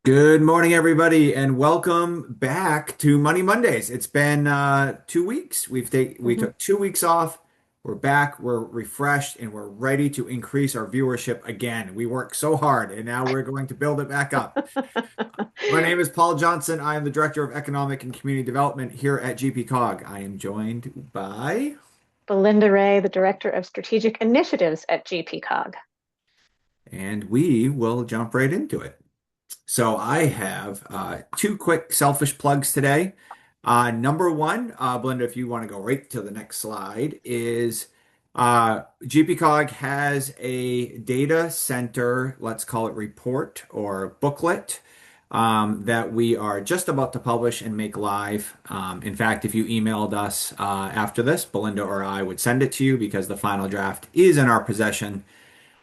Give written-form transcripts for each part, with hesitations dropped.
Good morning, everybody, and welcome back to Money Mondays. It's been 2 weeks. We Mhm. took 2 weeks off. We're back. We're refreshed, and we're ready to increase our viewership again. We worked so hard, and now we're going to build it back up. My name is Paul Johnson. I am the Director of Economic and Community Development here at GPCOG. I am joined by, Belinda Ray, the Director of Strategic Initiatives at GPCOG. and we will jump right into it. So I have two quick selfish plugs today. Number one, Belinda, if you want to go right to the next slide, is GPCOG has a data center, let's call it report or booklet, that we are just about to publish and make live. In fact, if you emailed us after this, Belinda or I would send it to you because the final draft is in our possession.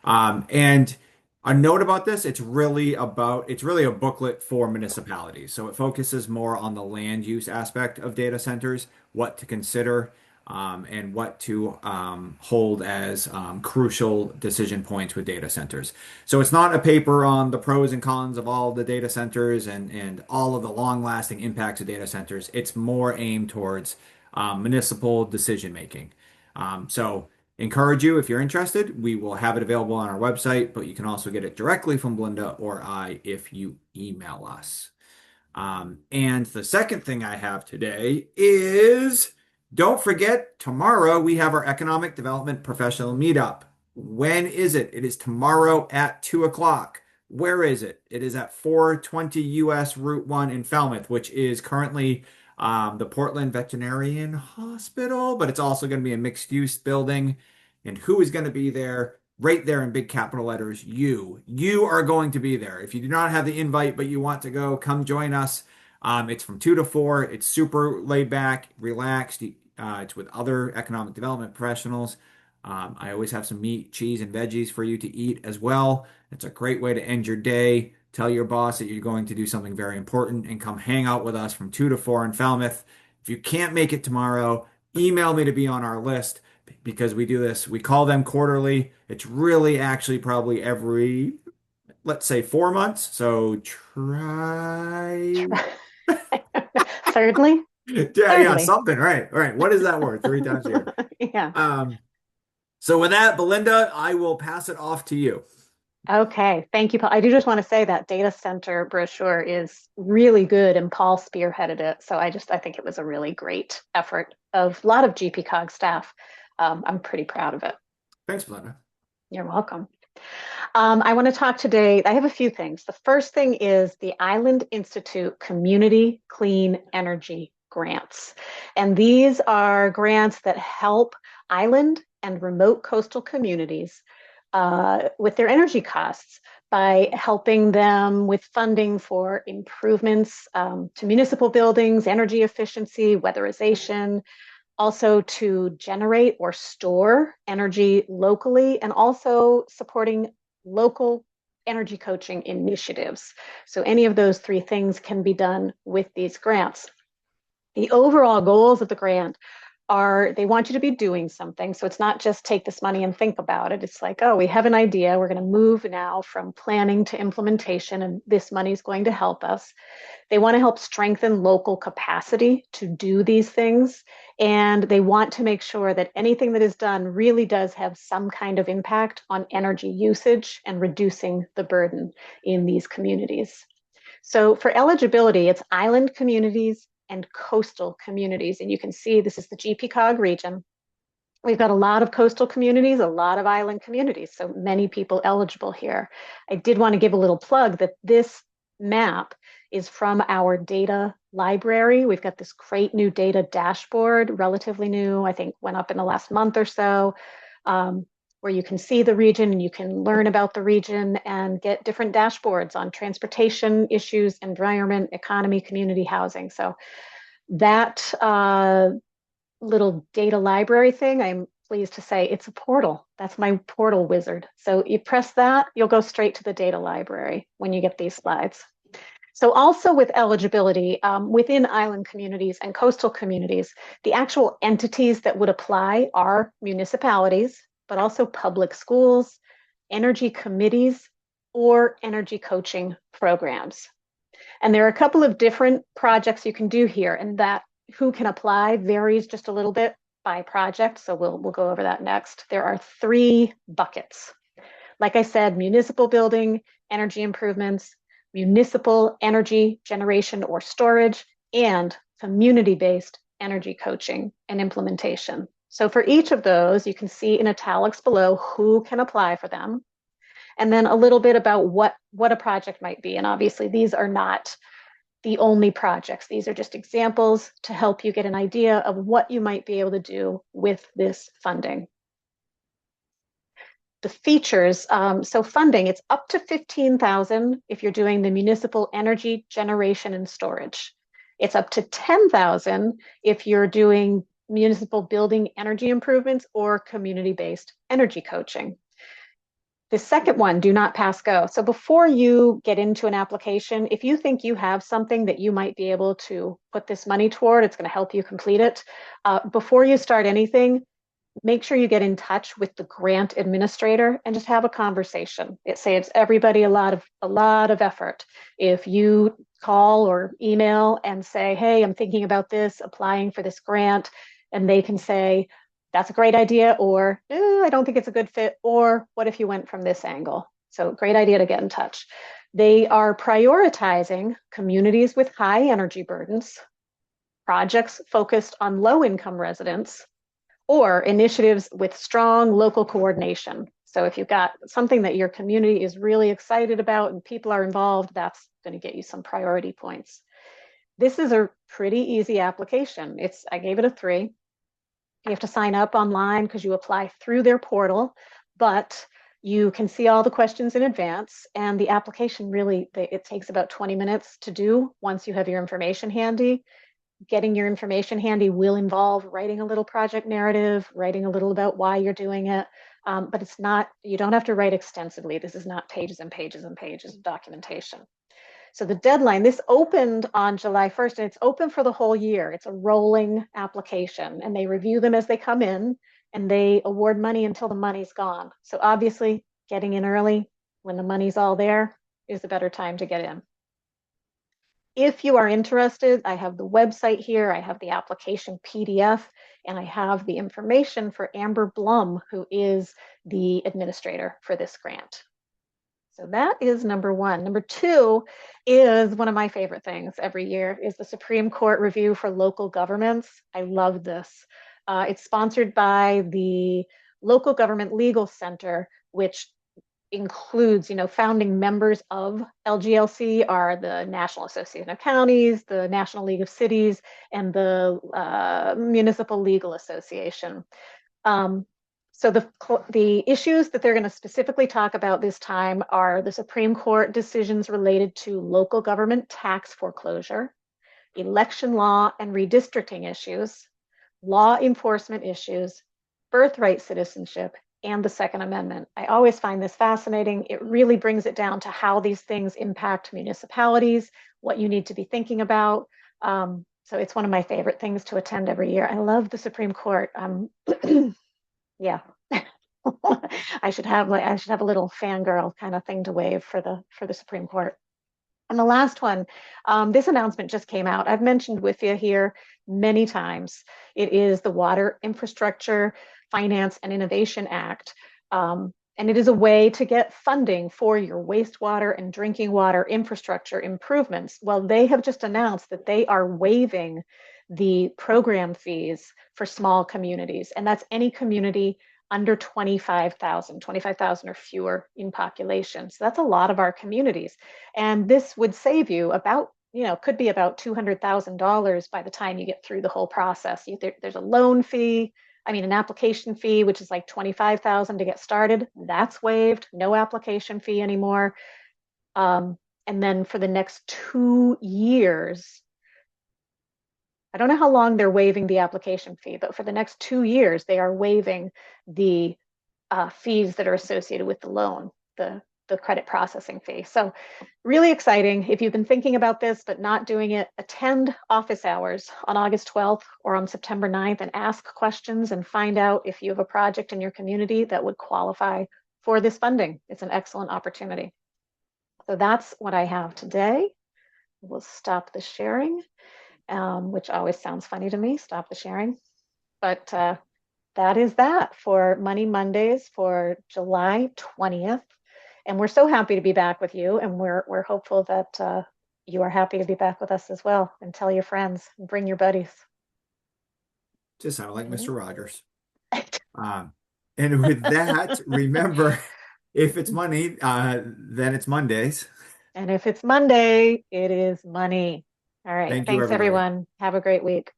And a note about this, it's really a booklet for municipalities. So it focuses more on the land use aspect of data centers, what to consider, and what to hold as crucial decision points with data centers. So it's not a paper on the pros and cons of all the data centers and all of the long-lasting impacts of data centers. It's more aimed towards municipal decision making. So encourage you if you're interested. We will have it available on our website, but you can also get it directly from Belinda or I if you email us. And the second thing I have today is don't forget, tomorrow we have our Economic Development Professional Meetup. When is it? It is tomorrow at 2 o'clock. Where is it? It is at 420 US Route 1 in Falmouth, which is currently the Portland Veterinarian Hospital, but it's also going to be a mixed use building. And who is going to be there? Right there in big capital letters, you. You are going to be there. If you do not have the invite, but you want to go, come join us. It's from 2 to 4. It's super laid back, relaxed. It's with other economic development professionals. I always have some meat, cheese, and veggies for you to eat as well. It's a great way to end your day. Tell your boss that you're going to do something very important and come hang out with us from 2 to 4 in Falmouth. If you can't make it tomorrow, email me to be on our list because we do this. We call them quarterly. It's really actually probably every, let's say, 4 months. So try. Thirdly, Yeah, yeah, thirdly. something. Right, right. What is that word? Three times a year. Yeah. Um, so with that, Belinda, I will pass it off to you. Okay. Thank you, Paul. I do just want to say that data center brochure is really good and Paul spearheaded it. So I think it was a really great effort of a lot of GPCOG staff. I'm pretty proud of it. Thanks, Belinda. You're welcome. I want to talk today. I have a few things. The first thing is the Island Institute Community Clean Energy Grants. And these are grants that help island and remote coastal communities with their energy costs by helping them with funding for improvements to municipal buildings, energy efficiency, weatherization, also to generate or store energy locally, and also supporting local energy coaching initiatives. So any of those three things can be done with these grants. The overall goals of the grant are they want you to be doing something. So it's not just take this money and think about it. It's like, oh, we have an idea. We're going to move now from planning to implementation, and this money is going to help us. They want to help strengthen local capacity to do these things. And they want to make sure that anything that is done really does have some kind of impact on energy usage and reducing the burden in these communities. So for eligibility, it's island communities and coastal communities. And you can see this is the GPCOG region. We've got a lot of coastal communities, a lot of island communities, so many people eligible here. I did want to give a little plug that this map is from our data library. We've got this great new data dashboard, relatively new, I think went up in the last month or so, where you can see the region and you can learn about the region and get different dashboards on transportation issues, environment, economy, community housing. So that little data library thing, I'm pleased to say it's a portal. That's my portal wizard. So you press that, you'll go straight to the data library when you get these slides. So also with eligibility within island communities and coastal communities, the actual entities that would apply are municipalities, but also public schools, energy committees, or energy coaching programs. And there are a couple of different projects you can do here, and that who can apply varies just a little bit by project. So we'll go over that next. There are three buckets. Like I said, municipal building, energy improvements, municipal energy generation or storage, and community-based energy coaching and implementation. So for each of those, you can see in italics below who can apply for them, and then a little bit about what a project might be. And obviously, these are not the only projects. These are just examples to help you get an idea of what you might be able to do with this funding. The features, so funding, it's up to 15,000 if you're doing the municipal energy generation and storage. It's up to 10,000 if you're doing municipal building energy improvements or community-based energy coaching. The second one, do not pass go. So before you get into an application, if you think you have something that you might be able to put this money toward, it's going to help you complete it. Before you start anything, make sure you get in touch with the grant administrator and just have a conversation. It saves everybody a lot of effort. If you call or email and say, hey, I'm thinking about this, applying for this grant, and they can say, that's a great idea, or I don't think it's a good fit, or what if you went from this angle? So great idea to get in touch. They are prioritizing communities with high energy burdens, projects focused on low income residents, or initiatives with strong local coordination. So if you've got something that your community is really excited about and people are involved, that's going to get you some priority points. This is a pretty easy application. I gave it a 3. You have to sign up online because you apply through their portal, but you can see all the questions in advance, and the application really, it takes about 20 minutes to do once you have your information handy. Getting your information handy will involve writing a little project narrative, writing a little about why you're doing it, but it's not, you don't have to write extensively. This is not pages and pages and pages of documentation. So the deadline, this opened on July 1st, and it's open for the whole year. It's a rolling application, and they review them as they come in, and they award money until the money's gone. So obviously, getting in early when the money's all there is a better time to get in. If you are interested, I have the website here, I have the application PDF, and I have the information for Amber Blum, who is the administrator for this grant. So that is number 1. Number 2 is one of my favorite things every year is the Supreme Court review for local governments. I love this. It's sponsored by the Local Government Legal Center, which includes, founding members of LGLC are the National Association of Counties, the National League of Cities, and the Municipal Legal Association. So the issues that they're going to specifically talk about this time are the Supreme Court decisions related to local government tax foreclosure, election law and redistricting issues, law enforcement issues, birthright citizenship, and the Second Amendment. I always find this fascinating. It really brings it down to how these things impact municipalities, what you need to be thinking about. So it's one of my favorite things to attend every year. I love the Supreme Court. Yeah. I should have a little fangirl kind of thing to wave for the Supreme Court. And the last one, this announcement just came out. I've mentioned WIFIA here many times. It is the Water Infrastructure Finance and Innovation Act. And it is a way to get funding for your wastewater and drinking water infrastructure improvements. Well, they have just announced that they are waiving the program fees for small communities, and that's any community under 25,000 or fewer in population. So that's a lot of our communities. And this would save you about, could be about $200,000 by the time you get through the whole process. There's a loan fee, an application fee, which is like 25,000 to get started. That's waived, no application fee anymore. And then for the next 2 years, I don't know how long they're waiving the application fee, but for the next 2 years, they are waiving the fees that are associated with the loan, the credit processing fee. So really exciting. If you've been thinking about this, but not doing it, attend office hours on August 12th or on September 9th and ask questions and find out if you have a project in your community that would qualify for this funding. It's an excellent opportunity. So that's what I have today. We'll stop the sharing, which always sounds funny to me, stop the sharing. But that is that for Money Mondays for July 20th. And we're so happy to be back with you. And we're hopeful that you are happy to be back with us as well. And tell your friends and bring your buddies. Just sound like Okay. Mr. Rogers. Um, and with that, remember, if it's money, then it's Mondays. And if it's Monday, it is money. All right. Thank you, Thanks, everybody. everyone. Have a great week.